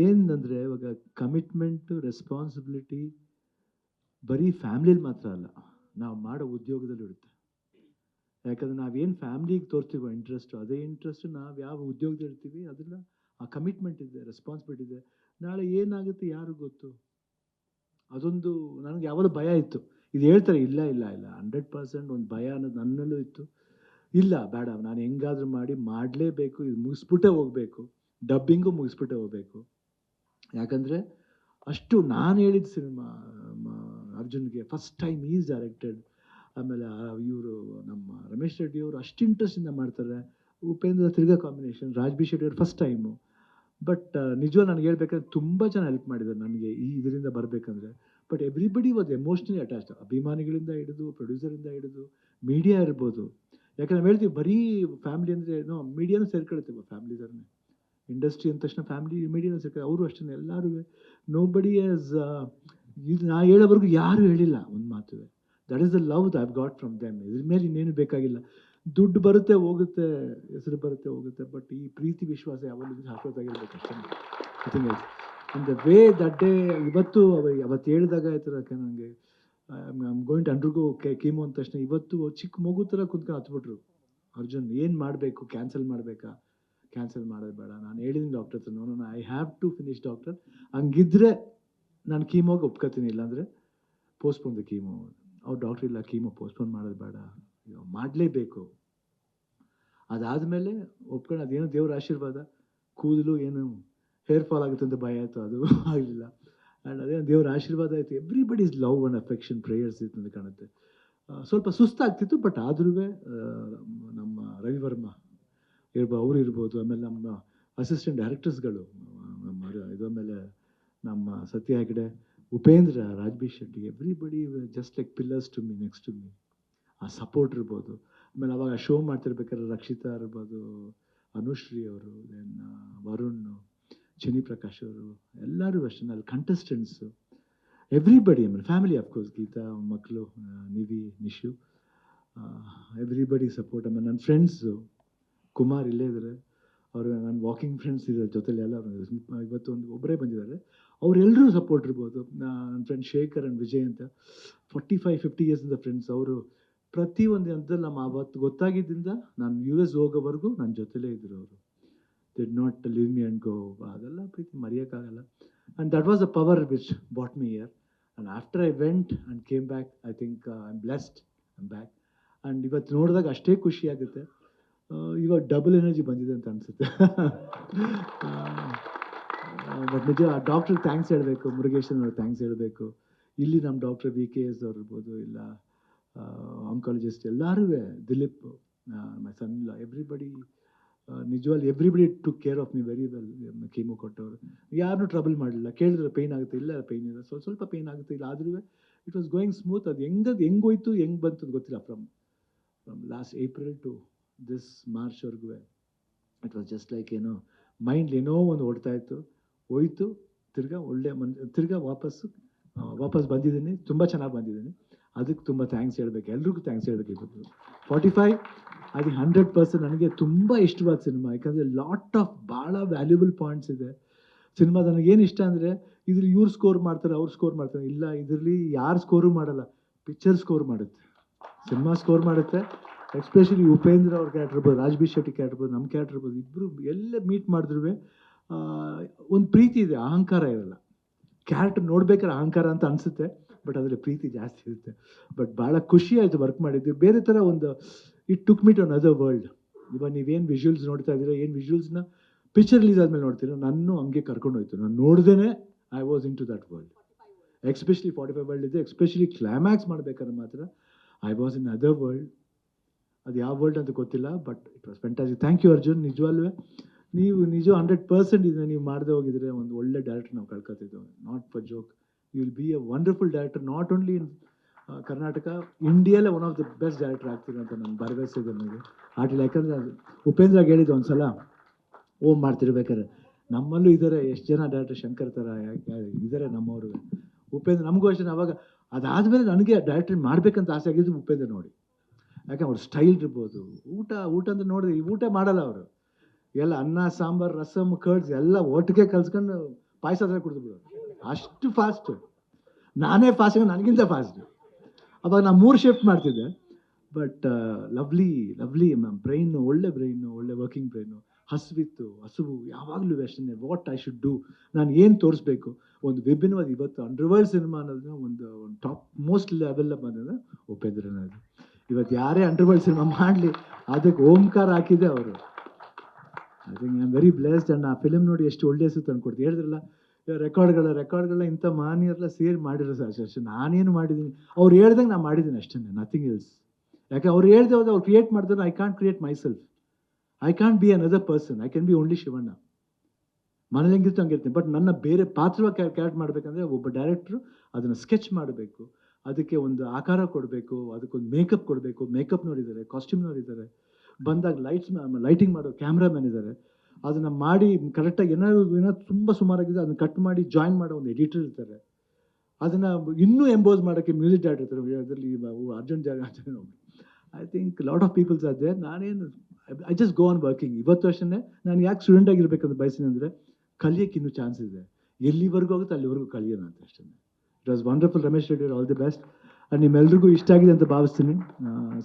ಏನಂದರೆ ಇವಾಗ commitment, responsibility ಬರೀ ಫ್ಯಾಮ್ಲಿಲಿ ಮಾತ್ರ ಅಲ್ಲ, ನಾವು ಮಾಡೋ ಉದ್ಯೋಗದಲ್ಲೂ ಇರುತ್ತೆ. ಯಾಕಂದರೆ ನಾವೇನು ಫ್ಯಾಮ್ಲಿಗೆ ತೋರ್ತೀವೋ ಇಂಟ್ರೆಸ್ಟು, ಅದೇ ಇಂಟ್ರೆಸ್ಟು ನಾವು ಯಾವ ಉದ್ಯೋಗದಲ್ಲಿ ಇರ್ತೀವಿ ಅದನ್ನು, ಆ ಕಮಿಟ್ಮೆಂಟ್ ಇದೆ, ರೆಸ್ಪಾನ್ಸಿಬಿಲಿಟಿ ಇದೆ. ನಾಳೆ ಏನಾಗುತ್ತೆ ಯಾರಿಗೂ ಗೊತ್ತು. ಅದೊಂದು ನನಗೆ ಯಾವಾಗಲೂ ಭಯ ಇತ್ತು. ಇದು ಹೇಳ್ತಾರೆ, ಇಲ್ಲ ಇಲ್ಲ ಇಲ್ಲ 100% ಒಂದು ಭಯ ಅನ್ನೋದು ನನ್ನಲ್ಲೂ ಇತ್ತು. ಇಲ್ಲ ಬೇಡ, ನಾನು ಹೆಂಗಾದ್ರೂ ಮಾಡಲೇಬೇಕು, ಇದು ಮುಗಿಸ್ಬಿಟ್ಟೇ ಹೋಗಬೇಕು, ಡಬ್ಬಿಂಗು ಮುಗಿಸ್ಬಿಟ್ಟೇ ಹೋಗಬೇಕು. ಯಾಕಂದರೆ ಅಷ್ಟು ನಾನು ಹೇಳಿದ ಸಿನಿಮಾ ಅರ್ಜುನ್ಗೆ ಫಸ್ಟ್ ಟೈಮ್ ಈಸ್ ಡೈರೆಕ್ಟೆಡ್. ಆಮೇಲೆ ಇವರು ನಮ್ಮ ರಮೇಶ್ ರೆಡ್ಡಿ ಅವರು ಅಷ್ಟು ಇಂಟ್ರೆಸ್ಟಿಂದ ಮಾಡ್ತಾರೆ. ಉಪೇಂದ್ರ ತಿರ್ಗಾ ಕಾಂಬಿನೇಷನ್, ರಾಜ್ ಬಿ ಶೆಟ್ಟಿ ಅವರು ಫಸ್ಟ್ ಟೈಮು. ಬಟ್ ನಿಜವಾಗಿ ನನಗೆ ಹೇಳ್ಬೇಕಂದ್ರೆ ತುಂಬ ಚೆನ್ನಾಗಿ ಹೆಲ್ಪ್ ಮಾಡಿದ್ದಾರೆ ನನಗೆ ಈ ಇದರಿಂದ ಬರಬೇಕಂದ್ರೆ. But everybody was emotionally attached, ಅಭಿಮಾನಿಗಳಿಂದ ಹಿಡಿದು, ಪ್ರೊಡ್ಯೂಸರಿಂದ ಹಿಡಿದು, ಮೀಡಿಯಾ ಇರ್ಬೋದು. ಯಾಕಂದ್ರೆ ನಾವು ಹೇಳ್ತೀವಿ ಬರೀ ಫ್ಯಾಮಿಲಿ ಅಂದರೆ ಏನೋ ಮೀಡಿಯಾನೂ ಸೇರ್ಕೊಳ್ತೀವಿ, ಫ್ಯಾಮಿಲಿ ಥರನೇ. ಇಂಡಸ್ಟ್ರಿ ಅಂದ ತಕ್ಷಣ ಫ್ಯಾಮಿಲಿ ಮೀಡಿಯಾನೂ ಸೇರ್ಕೊಳ್ಳಿ, ಅವರು ಅಷ್ಟೇ ಎಲ್ಲರೂ. ನೋಬಡಿ ಆಸ್ ಇದು ನಾ ಹೇಳೋವರೆಗೂ ಯಾರೂ ಹೇಳಿಲ್ಲ ಒಂದು ಮಾತು. That is the love I have got from them. ಇದ್ರ ಮೇಲೆ ಇನ್ನೇನು ಬೇಕಾಗಿಲ್ಲ. ದುಡ್ಡು ಬರುತ್ತೆ ಹೋಗುತ್ತೆ, ಹೆಸರು ಬರುತ್ತೆ ಹೋಗುತ್ತೆ, ಬಟ್ ಈ ಪ್ರೀತಿ ವಿಶ್ವಾಸ ಯಾವಾಗಲೂ ಶಾಶ್ವತವಾಗಿರ್ಬೇಕು ಅಷ್ಟೇ. Nothing else. In the way that day, ಇವತ್ತು ಅವತ್ತು ಹೇಳಿದಾಗ ಆಯ್ತು ನನಗೆ I'm going to undergo chemo ಅಂದ ತಕ್ಷಣ ಇವತ್ತು ಚಿಕ್ಕ ಮಗು ಥರ ಕುಂತ್ಕೊಂಡು ಹತ್ಬಿಟ್ರು. ಅರ್ಜುನ್ ಏನು ಮಾಡಬೇಕು, ಕ್ಯಾನ್ಸಲ್ ಮಾಡಬೇಕಾ? ಕ್ಯಾನ್ಸಲ್ ಮಾಡೋದು ಬೇಡ, ನಾನು ಹೇಳಿದ್ದೀನಿ ಡಾಕ್ಟರ್ ಹತ್ರ, ನೋಡೋಣ, I have to finish doctor. ಹಂಗಿದ್ರೆ ನಾನು ಕೀಮೋಗೆ ಒಪ್ಕೋತೀನಿ, ಇಲ್ಲಾಂದರೆ ಪೋಸ್ಟ್ಪೋನ್ ದ ಕೀಮೋ. ಅವ್ರು ಡಾಕ್ಟ್ರ್ ಇಲ್ಲ, ಕೀಮೋ ಪೋಸ್ಟ್ಪೋನ್ ಮಾಡೋದು ಬೇಡ, ಮಾಡಲೇಬೇಕು. ಅದಾದಮೇಲೆ ಒಪ್ಕೊಂಡು ಅದೇನೋ ದೇವ್ರ ಆಶೀರ್ವಾದ, ಕೂದಲು ಏನು ಹೇರ್ ಫಾಲ್ ಆಗುತ್ತೆ ಅಂತ ಭಯ ಆಯಿತು, ಅದು ಆಗಲಿಲ್ಲ. ಆ್ಯಂಡ್ ಅದೇ ದೇವ್ರ ಆಶೀರ್ವಾದ ಆಯಿತು. Everybody is love and affection, prayers ಇತ್ತು ಅಂತ ಕಾಣುತ್ತೆ. ಸ್ವಲ್ಪ ಸುಸ್ತಾಗ್ತಿತ್ತು, ಬಟ್ ಆದ್ರೂ ನಮ್ಮ ರವಿವರ್ಮ ಅವರು ಇರ್ಬೋದು, ಆಮೇಲೆ ನಮ್ಮ ಅಸಿಸ್ಟೆಂಟ್ ಡೈರೆಕ್ಟರ್ಸ್ಗಳು, ನಮ್ಮ ಇದು, ಆಮೇಲೆ ನಮ್ಮ Satya Hegde, Upendra, Raj B Shetty, everybody just like pillars to me, next to me. ಆ ಸಪೋರ್ಟ್ ಇರ್ಬೋದು. ಆಮೇಲೆ ಅವಾಗ ಶೋ ಮಾಡ್ತಿರ್ಬೇಕಾದ್ರೆ ರಕ್ಷಿತಾ ಇರ್ಬೋದು, ಅನುಶ್ರೀ ಅವರು, ದೆನ್ ವರುಣ್, ಚಿನಿ ಪ್ರಕಾಶ್ ಅವರು, ಎಲ್ಲರೂ ಅಷ್ಟೇ. ಅಲ್ಲಿ ಕಂಟೆಸ್ಟೆಂಟ್ಸು, ಎವ್ರಿಬಡಿ, ಆಮೇಲೆ ಫ್ಯಾಮಿಲಿ ಅಫ್ಕೋರ್ಸ್, ಗೀತಾ ಮಕ್ಕಳು, ನಿವಿ, ನಿಶು, ಎವ್ರಿಬಡಿ ಸಪೋರ್ಟ್. ಆಮೇಲೆ ನನ್ನ ಫ್ರೆಂಡ್ಸು, ಕುಮಾರ್ ಇಲ್ಲೇ ಇದ್ದಾರೆ, ಅವರು ನನ್ನ ವಾಕಿಂಗ್ ಫ್ರೆಂಡ್ಸ್ ಇದ್ದಾರೆ ಜೊತೆಲಿ, ಎಲ್ಲ ಇವತ್ತು ಒಬ್ಬರೇ ಬಂದಿದ್ದಾರೆ, ಅವರೆಲ್ಲರೂ ಸಪೋರ್ಟ್ ಇರ್ಬೋದು. ನನ್ನ ಫ್ರೆಂಡ್ ಶೇಖರ್ ಆ್ಯಂಡ್ ವಿಜಯ್ ಅಂತ 45-50 ಇಯರ್ಸಿಂದ ಫ್ರೆಂಡ್ಸ್. ಅವರು ಪ್ರತಿಯೊಂದು ಹಂತದಲ್ಲಿ ನಮ್ಮ ಅವತ್ತು ಗೊತ್ತಾಗಿದ್ದರಿಂದ ನಾನು US ಹೋಗೋವರೆಗೂ ನನ್ನ ಜೊತೆಲೇ ಇದ್ದರು. ಅವರು did not leave me and go. ಅದೆಲ್ಲ ಪ್ರೀತಿ ಮರೆಯೋಕ್ಕಾಗಲ್ಲ. And that was a power which bought me here. And after I went and came back, I think I am blessed, I am back. And ಇವತ್ತು ನೋಡಿದಾಗ ಅಷ್ಟೇ ಖುಷಿಯಾಗುತ್ತೆ. ಇವಾಗ double energy ಬಂದಿದೆ ಅಂತ ಅನಿಸುತ್ತೆ. ಬಟ್ ನಿಜ ಡಾಕ್ಟ್ರಿಗೆ ಥ್ಯಾಂಕ್ಸ್ ಹೇಳಬೇಕು, ಮುರುಗೇಶನ್ ಅವ್ರಿಗೆ ಥ್ಯಾಂಕ್ಸ್ ಹೇಳಬೇಕು. ಇಲ್ಲಿ ನಮ್ಮ ಡಾಕ್ಟರ್ VKS ಅವ್ರು ಇರ್ಬೋದು, ಇಲ್ಲ ಆಂಕಾಲಜಿಸ್ಟ್, ಎಲ್ಲರೂ, ದಿಲೀಪ್, ಮೈ ಸನ್ ಇಲ್ಲ, ಎವ್ರಿಬಡಿ, ನಿಜವಾಗ್ಲೂ everybody took care of me very well. Chemo ಕೊಟ್ಟವರು ಯಾರನ್ನೂ ಟ್ರಬಲ್ ಮಾಡಲಿಲ್ಲ. ಕೇಳಿದ್ರೆ ಪೇಯ್ನ್ ಆಗುತ್ತೆ, ಇಲ್ಲ ಪೇಯ್ನ್ ಇಲ್ಲ, ಸ್ವಲ್ಪ ಪೇಯ್ನ್ ಆಗುತ್ತೆ, ಇಲ್ಲ ಆದ್ರೂ ಇಟ್ ವಾಸ್ ಗೋಯಿಂಗ್ ಸ್ಮೂತ್. ಅದು ಹೆಂಗೋಯ್ತು ಹೆಂಗೆ ಬಂತು ಗೊತ್ತಿಲ್ಲ. From last April to this ಮಾರ್ಚ್ವರೆಗೂ ಇಟ್ ವಾಸ್ ಜಸ್ಟ್ ಲೈಕ್ ಏನೋ ಮೈಂಡ್ ಏನೋ ಒಂದು ಓಡ್ತಾ ಇತ್ತು, ಹೋಯ್ತು, ತಿರ್ಗಾ ಒಳ್ಳೆ ತಿರ್ಗಾ ವಾಪಸ್ ಬಂದಿದ್ದೀನಿ, ತುಂಬ ಚೆನ್ನಾಗಿ ಬಂದಿದ್ದೀನಿ. ಅದಕ್ಕೆ ತುಂಬ ಥ್ಯಾಂಕ್ಸ್ ಹೇಳಬೇಕು, ಎಲ್ರಿಗೂ ಥ್ಯಾಂಕ್ಸ್ ಹೇಳಬೇಕಿತ್ತು. 45 ಅದು 100% ನನಗೆ ತುಂಬ ಇಷ್ಟವಾದ ಸಿನಿಮಾ. ಯಾಕಂದರೆ ಲಾಟ್ ಆಫ್ ಭಾಳ ವ್ಯಾಲ್ಯೂಬಲ್ ಪಾಯಿಂಟ್ಸ್ ಇದೆ ಸಿನಿಮಾ. ನನಗೇನು ಇಷ್ಟ ಅಂದರೆ ಇದ್ರಲ್ಲಿ ಇವ್ರು ಸ್ಕೋರ್ ಮಾಡ್ತಾರೆ, ಅವ್ರು ಸ್ಕೋರ್ ಮಾಡ್ತಾರೆ, ಇಲ್ಲ ಇದರಲ್ಲಿ ಯಾರು ಸ್ಕೋರು ಮಾಡಲ್ಲ, ಪಿಕ್ಚರ್ ಸ್ಕೋರ್ ಮಾಡುತ್ತೆ, ಸಿನಿಮಾ ಸ್ಕೋರ್ ಮಾಡುತ್ತೆ. ಎಸ್ಪೆಷಲಿ ಉಪೇಂದ್ರ ಅವ್ರ ಕ್ಯಾರೆಕ್ಟರ್ ಇರ್ಬೋದು, ರಾಜ್ ಬಿ ಶೆಟ್ಟಿ ಕ್ಯಾರೆಕ್ಟರ್ ಇರ್ಬೋದು, ನಮ್ಮ ಕ್ಯಾರೆಕ್ಟರ್ ಇರ್ಬೋದು, ಇಬ್ಬರು ಎಲ್ಲ ಮೀಟ್ ಮಾಡಿದ್ರು ಒಂದು ಪ್ರೀತಿ ಇದೆ, ಅಹಂಕಾರ ಇರಲ್ಲ. ಕ್ಯಾರೆಕ್ಟರ್ ನೋಡ್ಬೇಕಾದ್ರೆ ಅಹಂಕಾರ ಅಂತ ಅನಿಸುತ್ತೆ, ಬಟ್ ಅದರಲ್ಲಿ ಪ್ರೀತಿ ಜಾಸ್ತಿ ಇರುತ್ತೆ. ಬಟ್ ಭಾಳ ಖುಷಿ ಆಯಿತು ವರ್ಕ್ ಮಾಡಿದ್ವಿ. ಬೇರೆ ಥರ ಒಂದು it took me to another world. ಇವಾಗ ನೀವೇನು ವಿಜುವಲ್ಸ್ ನೋಡ್ತಾ ಇದ್ದೀರಾ, ಏನು ವಿಜುವಲ್ಸ್ನ ಪಿಕ್ಚರ್ ರಿಲೀಸ್ ಆದಮೇಲೆ ನೋಡ್ತೀರಾ, ನಾನು ಹಂಗೆ ಕರ್ಕೊಂಡೋಯ್ತು. ನಾನು ನೋಡ್ದೇ I was into that world. Especially 45 world ಇದೆ, ಎಸ್ಪೆಷಲಿ ಕ್ಲೈಮ್ಯಾಕ್ಸ್ ಮಾಡ್ಬೇಕಾದ್ರೆ ಮಾತ್ರ I was in other world. ಅದು ಯಾವ ವರ್ಲ್ಡ್ ಅಂತ ಗೊತ್ತಿಲ್ಲ, but it was fantastic. Thank you Arjun. ನಿಜವಾಗ್ಲೂ ನೀವು 100% ಇದನ್ನು ನೀವು ಮಾಡದೆ ಹೋಗಿದ್ರೆ ಒಂದು ಒಳ್ಳೆ ಡೈರೆಕ್ಟರ್ ನಾವು ಕಳ್ಕೊತಿದ್ದೆವು. Not for joke, you will be a wonderful director, not only in Karnataka, ಇಂಡಿಯಾಲೇ one of the best director ಆಗ್ತೀನಿ ಅಂತ ನಾನು ಭರವಸೆ ಇದೆ ನನಗೆ ಆಟಿಲ್ಲ. ಯಾಕಂದರೆ ಅದು ಉಪೇಂದ್ರಾಗ ಹೇಳಿದ್ದು ಒಂದು ಸಲ ಮಾಡ್ತಿರ್ಬೇಕಾದ್ರೆ, ನಮ್ಮಲ್ಲೂ ಇದ್ದಾರೆ ಎಷ್ಟು ಜನ ಡೈರೆಕ್ಟರ್, ಶಂಕರ್ ಥರ ಇದ್ದಾರೆ ನಮ್ಮವರು. ಉಪೇಂದ್ರ ನಮಗೂ ಅಷ್ಟೇ. ಅವಾಗ ಅದಾದಮೇಲೆ ನನಗೆ ಡೈರೆಕ್ಟರ್ ಮಾಡಬೇಕಂತ ಆಸೆ ಆಗಿದ್ದು ಉಪೇಂದ್ರ ನೋಡಿ. ಯಾಕಂದ್ರೆ ಅವ್ರ ಸ್ಟೈಲ್ ಇರ್ಬೋದು, ಊಟ ಅಂತ ನೋಡಿದ್ರೆ ಊಟ ಮಾಡಲ್ಲ ಅವರು, ಎಲ್ಲ ಅನ್ನ ಸಾಂಬಾರು ರಸಮ್ ಕರ್ಡ್ಸ್ ಎಲ್ಲ ಒಟ್ಟಿಗೆ ಕಲ್ಸ್ಕೊಂಡು ಪಾಯಸ ಹತ್ರ ಕುಡಿದು ಬಿಡೋರು, ಅಷ್ಟು ಫಾಸ್ಟ್. ನಾನೇ ಫಾಸ್ಟ್, ನನಗಿಂತ ಫಾಸ್ಟ್. ಅವಾಗ ನಾನು 3 ಶಿಫ್ಟ್ ಮಾಡ್ತಿದ್ದೆ. ಬಟ್ ಲವ್ಲಿ ಮ್ಯಾಮ್, ಬ್ರೈನು ಒಳ್ಳೆ ವರ್ಕಿಂಗ್ ಬ್ರೈನು. ಹಸುವು ಯಾವಾಗಲೂ ಅಷ್ಟೇ, ವಾಟ್ ಐ ಶುಡ್ ಡೂ, ನಾನು ಏನು ತೋರಿಸ್ಬೇಕು. ಒಂದು ವಿಭಿನ್ನವಾದ ಇವತ್ತು ಅಂಡರ್ವರ್ಲ್ಡ್ ಸಿನಿಮಾ ಅನ್ನೋದನ್ನ ಒಂದು ಟಾಪ್ ಮೋಸ್ಟ್ ಲೆವೆಲ್ ಬಂದಿದೆ ಉಪೇಂದ್ರ ಅನ್ನೋದು. ಇವತ್ತು ಯಾರೇ ಅಂಡರ್ವರ್ಲ್ಡ್ ಸಿನಿಮಾ ಮಾಡಲಿ ಅದಕ್ಕೆ ಓಂಕಾರ ಹಾಕಿದೆ ಅವರು. I think I am very blessed. And ಆ ಫಿಲ್ಮ್ ನೋಡಿ ಎಷ್ಟು ಒಳ್ಳೆ ಹೆಸರು ತಂದ್ಕೊಡ್ತೀವಿ. ಹೇಳಿದ್ರಲ್ಲ ರೆಕಾರ್ಡ್ಗಳ ಇಂಥ ಮಾನ್ಯರೆಲ್ಲ ಸೇರಿ ಮಾಡಿರೋ ಅಷ್ಟೇ. ನಾನೇನು ಮಾಡಿದ್ದೀನಿ, ಅವ್ರು ಹೇಳ್ದಂಗೆ ನಾನು ಮಾಡಿದ್ದೀನಿ ಅಷ್ಟೇ, ನಥಿಂಗ್ ಎಲ್ಸ್. ಯಾಕೆ ಅವ್ರು ಹೇಳ್ದೆ ಹೋದ್ರೆ ಅವ್ರು ಕ್ರಿಯೇಟ್ ಮಾಡಿದ್ರೆ I can't create my self, I can't be another person, I can be only Shivanna. ಮನೇಲಿ ಹೆಂಗಿರ್ತು ಹಂಗಿರ್ತೀನಿ. ಬಟ್ ನನ್ನ ಬೇರೆ ಪಾತ್ರವಾಗಿ ಕ್ಯಾರೆಕ್ಟ್ ಮಾಡಬೇಕಂದ್ರೆ ಒಬ್ಬ ಡೈರೆಕ್ಟ್ರು ಅದನ್ನು ಸ್ಕೆಚ್ ಮಾಡಬೇಕು, ಅದಕ್ಕೆ ಒಂದು ಆಕಾರ ಕೊಡಬೇಕು, ಅದಕ್ಕೊಂದು ಮೇಕಪ್ ಕೊಡಬೇಕು. ಮೇಕಪ್ನವ್ರು ಇದ್ದಾರೆ, ಕಾಸ್ಟ್ಯೂಮ್ನವ್ರು ಇದ್ದಾರೆ, ಬಂದಾಗ ಲೈಟಿಂಗ್ ಮಾಡೋ ಕ್ಯಾಮ್ರಾಮನ್ ಇದ್ದಾರೆ. ಅದನ್ನು ಮಾಡಿ ಕರೆಕ್ಟಾಗಿ ಏನೋ ತುಂಬ ಸುಮಾರಾಗಿದೆ ಅದನ್ನು ಕಟ್ ಮಾಡಿ ಜಾಯಿನ್ ಮಾಡೋ ಒಂದು ಎಡಿಟರ್ ಇರ್ತಾರೆ. ಅದನ್ನು ಇನ್ನೂ ಎಂಬೋಸ್ ಮಾಡೋಕ್ಕೆ ಮ್ಯೂಸಿಕ್ ಡೈರೆಕ್ಟರ್ ಇರ್ತಾರೆ. ಅದರಲ್ಲಿ ಅರ್ಜುನ್ ಜಾಗ I think lot of peoples are there. ನಾನೇನು I just go on working. ಇವತ್ತು ಅಷ್ಟೇ ನಾನು ಯಾಕೆ ಸ್ಟೂಡೆಂಟ್ ಆಗಿರ್ಬೇಕಂತ ಬಯಸ್ತೀನಿ ಅಂದರೆ ಕಲಿಯೋಕ್ಕೆ ಇನ್ನೂ ಚಾನ್ಸ್ ಇದೆ. ಎಲ್ಲಿವರೆಗೂ ಆಗುತ್ತೆ ಅಲ್ಲಿವರೆಗೂ ಕಲಿಯೋಣ ಅಂತ ಅಷ್ಟೇ. It was wonderful. Ramesh Reddy, all the best. And ನಿಮ್ಮೆಲ್ರಿಗೂ ಇಷ್ಟ ಆಗಿದೆ ಅಂತ ಭಾವಿಸ್ತೀನಿ.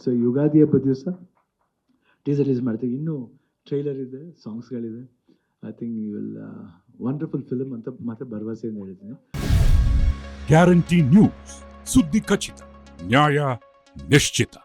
ಸೊ ಯುಗಾದಿ ಹಬ್ಬದ ದಿವಸ ಟೀಸರ್ ರಿಲೀಸ್ ಮಾಡ್ತೀವಿ. ಇನ್ನೂ ಟ್ರೈಲರ್ ಇದೆ, ಸಾಂಗ್ಸ್ಗಳಿದೆ. I think you will wonderful film ಅಂತ ಮತ್ತೆ ಭರವಸೆಯಿಂದ ಹೇಳ್ತೀನಿ. ಗ್ಯಾರಂಟಿ ನ್ಯೂಸ್, ಸುದ್ದಿ ಖಚಿತ, ನ್ಯಾಯ ನಿಶ್ಚಿತ.